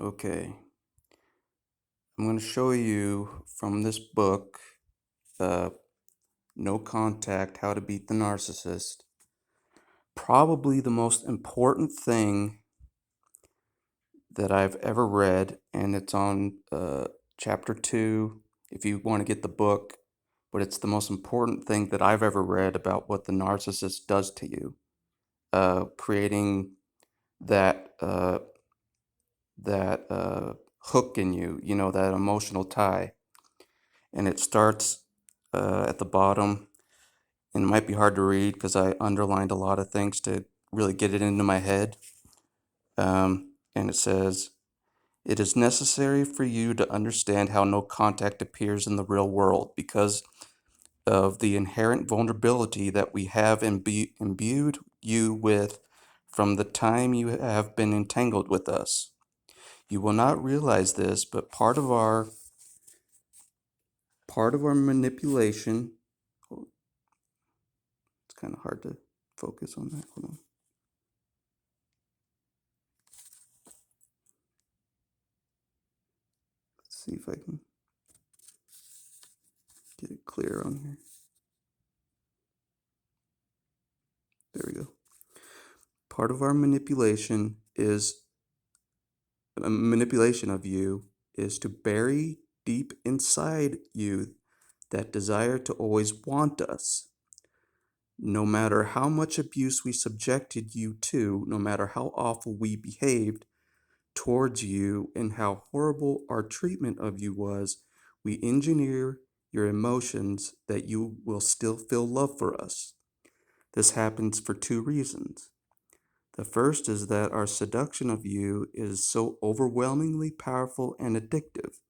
Okay, I'm going to show you from this book, uh, No Contact, How to Beat the Narcissist, probably the most important thing that I've ever read, and it's on chapter 2 if you want to get the book, but it's the most important thing that I've ever read about what the narcissist does to you, creating that hook in you, that emotional tie. And it starts at the bottom, and it might be hard to read because I underlined a lot of things to really get it into my head. And it says, "It is necessary for you to understand how no contact appears in the real world because of the inherent vulnerability that we have imbued you with from the time you have been entangled with us. You will not realize this, but part of our manipulation." Oh, it's kind of hard to focus on that. Hold on. Let's see if I can get it clear on here. There we go. Part of our manipulation of you is to bury deep inside you that desire to always want us. No matter how much abuse we subjected you to, no matter how awful we behaved towards you, and how horrible our treatment of you was, we engineer your emotions that you will still feel love for us. This happens for two reasons. The first is that our seduction of you is so overwhelmingly powerful and addictive.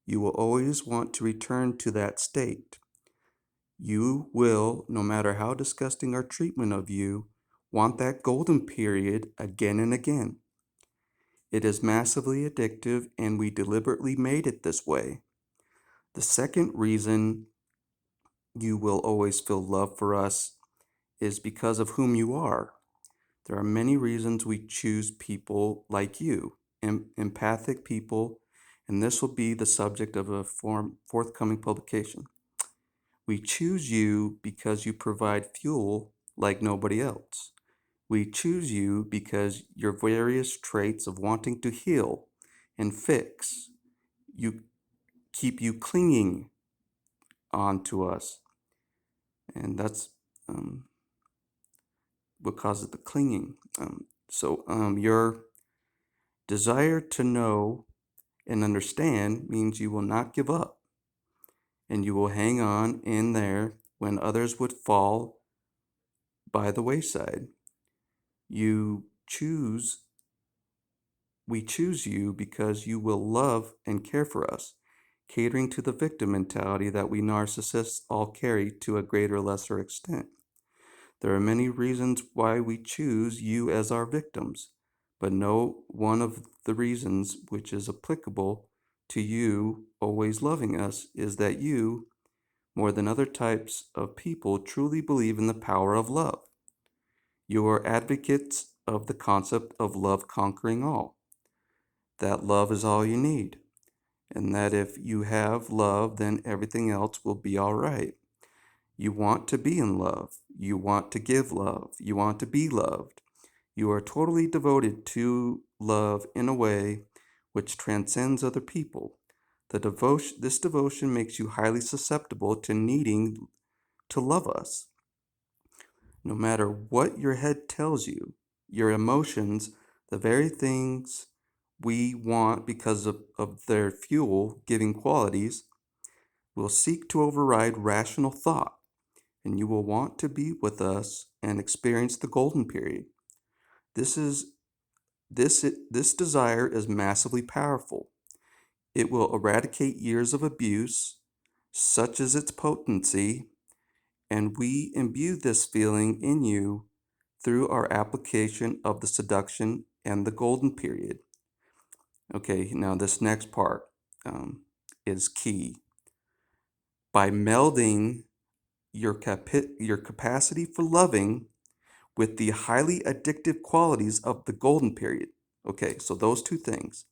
You will always want to return to that state. You will, no matter how disgusting our treatment of you, want that golden period again and again. It is massively addictive, and we deliberately made it this way. The second reason you will always feel love for us is because of whom you are. There are many reasons we choose people like you, empathic people, and this will be the subject of a forthcoming publication. We choose you because you provide fuel like nobody else. We choose you because your various traits of wanting to heal and fix you keep you clinging on to us, and that's um, what causes the clinging. Your desire to know and understand means you will not give up, and you will hang on in there when others would fall by the wayside. You choose, we choose you because you will love and care for us, catering to the victim mentality that we narcissists all carry to a greater or lesser extent. There are many reasons why we choose you as our victims, but no one of the reasons which is applicable to you always loving us is that you, more than other types of people, truly believe in the power of love. You are advocates of the concept of love conquering all, that love is all you need, and that if you have love, then everything else will be all right. You want to be in love. You want to give love. You want to be loved. You are totally devoted to love in a way which transcends other people. This devotion makes you highly susceptible to needing to love us. No matter what your head tells you, your emotions, the very things we want because of their fuel giving qualities, will seek to override rational thought, and you will want to be with us and experience the golden period. This is this desire is massively powerful. It will eradicate years of abuse, such as its potency, and we imbue this feeling in you through our application of the seduction and the golden period. Okay, now this next part is key. By melding your capacity for loving with the highly addictive qualities of the golden period. Okay, so those two things.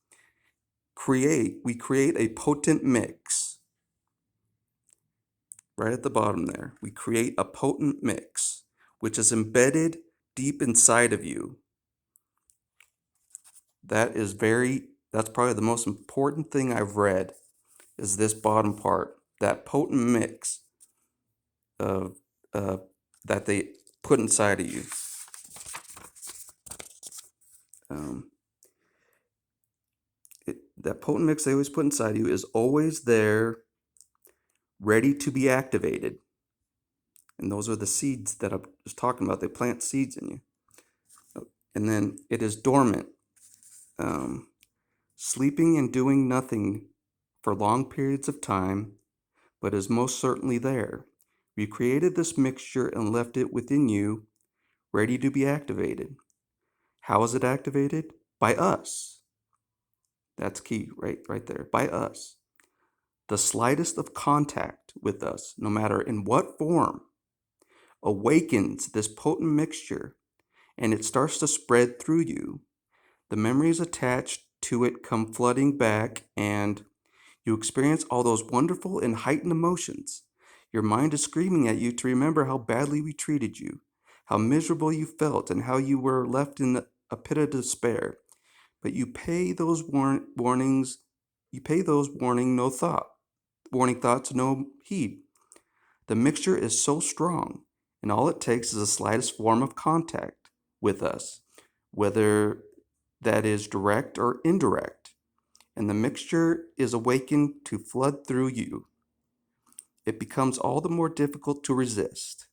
we create a potent mix. Right at the bottom there, we create a potent mix, which is embedded deep inside of you. That's probably the most important thing I've read, is this bottom part, that potent mix of that they put inside of you. Um, that potent mix they always put inside of you is always there, ready to be activated. And those are the seeds that I was talking about. They plant seeds in you. And then it is dormant, sleeping and doing nothing for long periods of time, but is most certainly there. You created this mixture and left it within you, ready to be activated. How is it activated? By us. That's key, right there. By us. The slightest of contact with us, no matter in what form, awakens this potent mixture, and it starts to spread through you. The memories attached to it come flooding back, and you experience all those wonderful and heightened emotions. Your mind is screaming at you to remember how badly we treated you, how miserable you felt, and how you were left in a pit of despair. But you pay those warnings. You pay those warning thoughts no heed. The mixture is so strong, and all it takes is the slightest form of contact with us, whether that is direct or indirect, and the mixture is awakened to flood through you. It becomes all the more difficult to resist,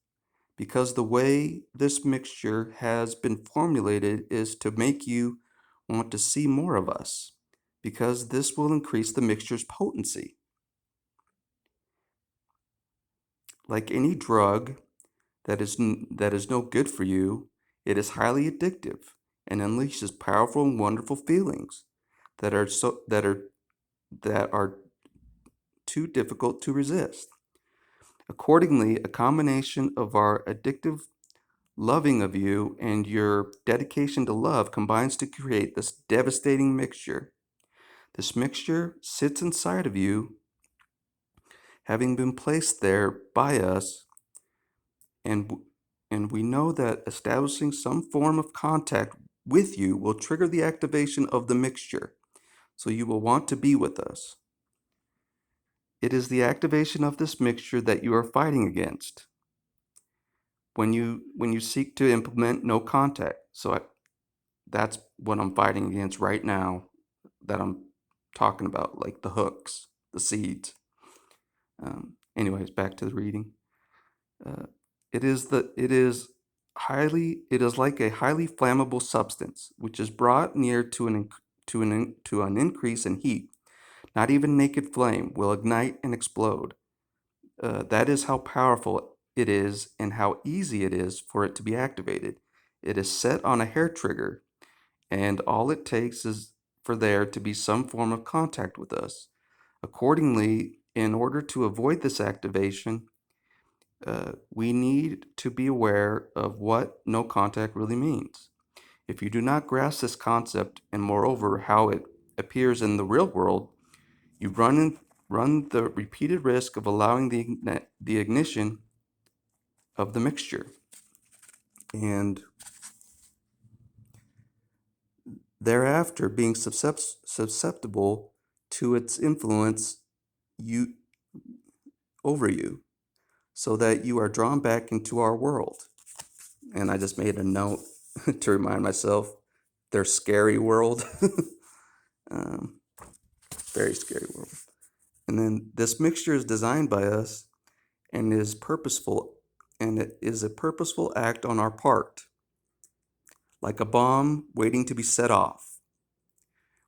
because the way this mixture has been formulated is to make you want to see more of us, because this will increase the mixture's potency. Like any drug that is no good for you, it is highly addictive and unleashes powerful and wonderful feelings that are so that are too difficult to resist. Accordingly, a combination of our addictive loving of you and your dedication to love combines to create this devastating mixture. This mixture sits inside of you, having been placed there by us, and and we know that establishing some form of contact with you will trigger the activation of the mixture, so you will want to be with us. It is the activation of this mixture that you are fighting against when you seek to implement no contact. That's what I'm fighting against right now, that I'm talking about, like the hooks, the seeds. Anyways, back to the reading. Uh, it is like a highly flammable substance which is brought near to an increase in heat. Not even naked flame will ignite and explode. That is how powerful it is and how easy it is for it to be activated. It is set on a hair trigger, and all it takes is for there to be some form of contact with us. Accordingly, in order to avoid this activation, we need to be aware of what no contact really means. If you do not grasp this concept, and moreover how it appears in the real world, you run the repeated risk of allowing the ignition of the mixture, and thereafter being susceptible to its influence you over you, so that you are drawn back into our world. And I just made a note to remind myself, their scary world. um, Very scary world. And then this mixture is designed by us and is purposeful, and it is a purposeful act on our part, like a bomb waiting to be set off.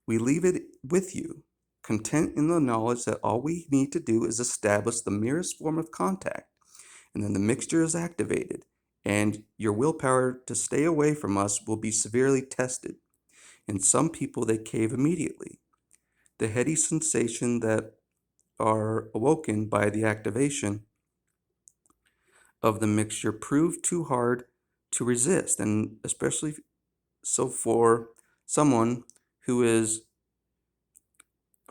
We leave it with you, content in the knowledge that all we need to do is establish the merest form of contact, and then the mixture is activated, and your willpower to stay away from us will be severely tested. In some people, they cave immediately. The heady sensation that are awoken by the activation of the mixture prove too hard to resist, and especially so for someone who is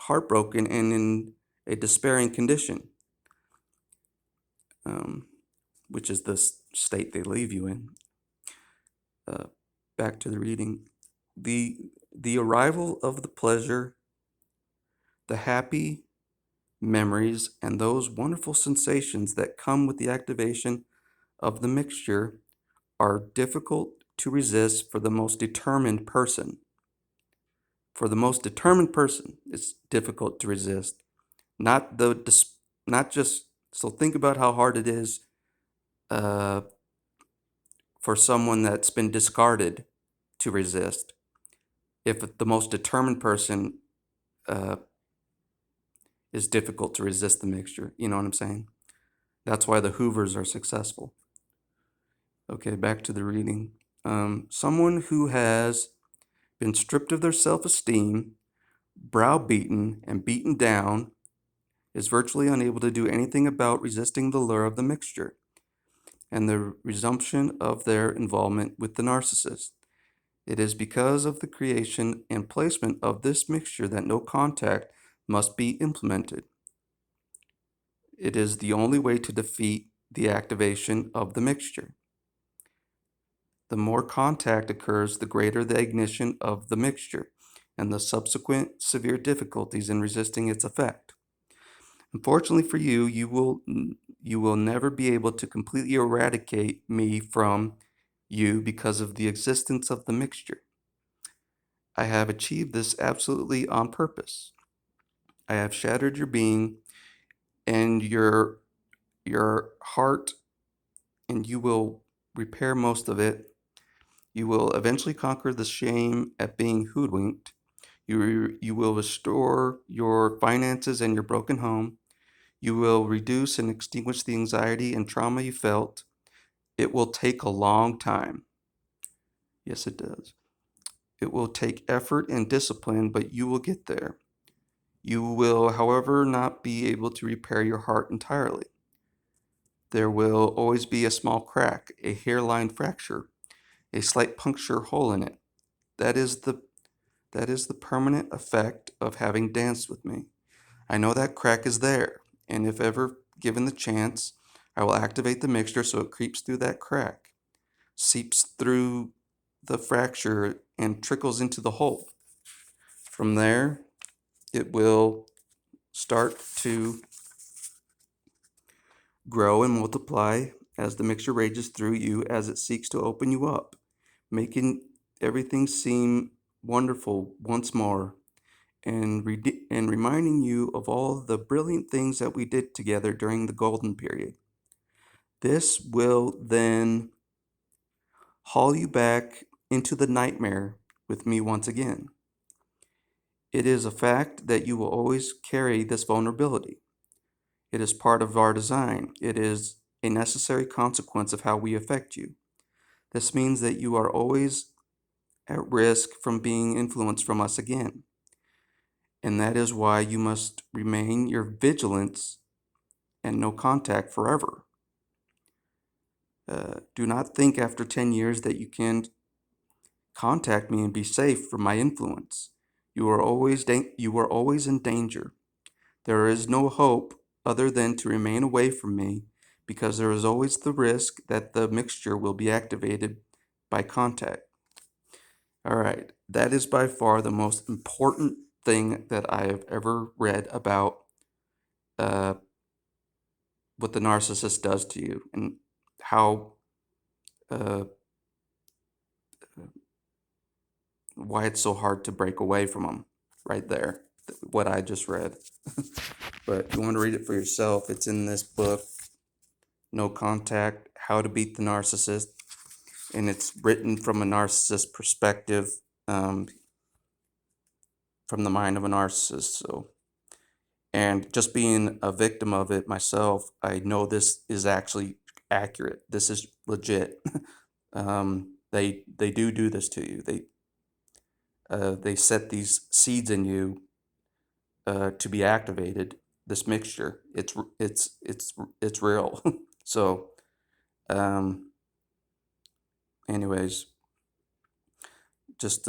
heartbroken and in a despairing condition, um, which is the state they leave you in. Uh, Back to the reading. The, the arrival of the pleasure, the happy memories, and those wonderful sensations that come with the activation of the mixture are difficult to resist for the most determined person. For the most determined person, it's difficult to resist. Not not just so. Think about how hard it is uh, for someone that's been discarded to resist. If the most determined person uh, is difficult to resist the mixture, you know what I'm saying? That's why the Hoovers are successful. Okay, back to the reading. Someone who has been stripped of their self-esteem, browbeaten, and beaten down is virtually unable to do anything about resisting the lure of the mixture and the resumption of their involvement with the narcissist. It is because of the creation and placement of this mixture that no contact must be implemented. It is the only way to defeat the activation of the mixture. The more contact occurs, the greater the ignition of the mixture and the subsequent severe difficulties in resisting its effect. Unfortunately for you, you will never be able to completely eradicate me from you because of the existence of the mixture. I have achieved this absolutely on purpose. I have shattered your being and your heart, and you will repair most of it. You will eventually conquer the shame at being hoodwinked. You will restore your finances and your broken home. You will reduce and extinguish the anxiety and trauma you felt. It will take a long time. Yes, it does. It will take effort and discipline, but you will get there. You will, however, not be able to repair your heart entirely. There will always be a small crack, a hairline fracture, a slight puncture hole in it. That is the that is the permanent effect of having danced with me. I know that crack is there, and if ever given the chance, I will activate the mixture so it creeps through that crack, seeps through the fracture, and trickles into the hole. From there, it will start to grow and multiply as the mixture rages through you as it seeks to open you up, making everything seem wonderful once more and reminding you of all the brilliant things that we did together during the golden period. This will then haul you back into the nightmare with me once again. It is a fact that you will always carry this vulnerability. It is part of our design. It is a necessary consequence of how we affect you. This means that you are always at risk from being influenced from us again. And that is why you must remain your vigilance and no contact forever. Do not think after 10 years that you can contact me and be safe from my influence. You are always in danger. There is no hope other than to remain away from me because there is always the risk that the mixture will be activated by contact. All right, that is by far the most important thing that I have ever read about uh, what the narcissist does to you and how uh, why it's so hard to break away from them. Right there, what I just read. But if you want to read it for yourself, it's in this book, No Contact: How to Beat the Narcissist, and it's written from a narcissist perspective, um, from the mind of a narcissist. So, and just being a victim of it myself, I know this is actually accurate. This is legit. They do this to you. They set these seeds in you to be activated. This mixture, it's real. So, um, anyways, just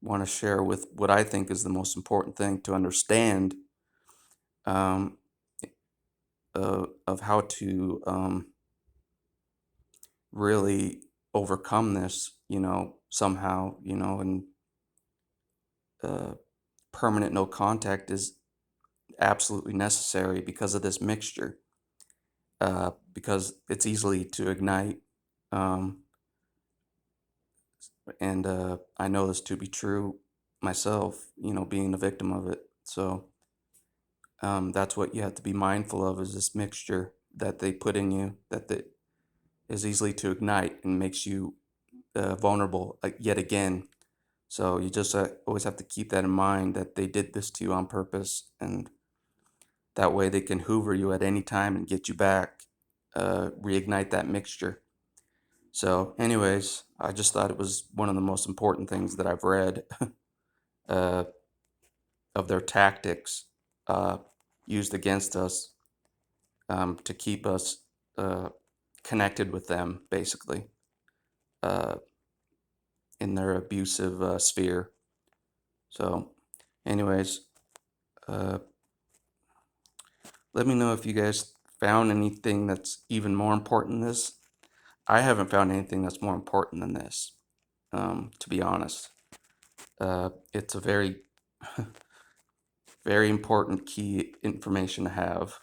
want to share with what I think is the most important thing to understand, um, of how to really overcome this, somehow, and uh, permanent no contact is absolutely necessary because of this mixture, because it's easily to ignite. Um, and I know this to be true myself, being a victim of it. So that's what you have to be mindful of, is this mixture that they put in you is easily to ignite and makes you vulnerable yet again. So you just always have to keep that in mind, that they did this to you on purpose, and that way they can hoover you at any time and get you back, reignite that mixture. So, anyways, I just thought it was one of the most important things that I've read uh, of their tactics uh, used against us, to keep us uh, connected with them, basically, uh, in their abusive sphere. So, anyways, uh, let me know if you guys found anything that's even more important than this. I haven't found anything that's more important than this, to be honest. It's a very, very important key information to have.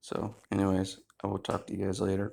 So, anyways, I will talk to you guys later.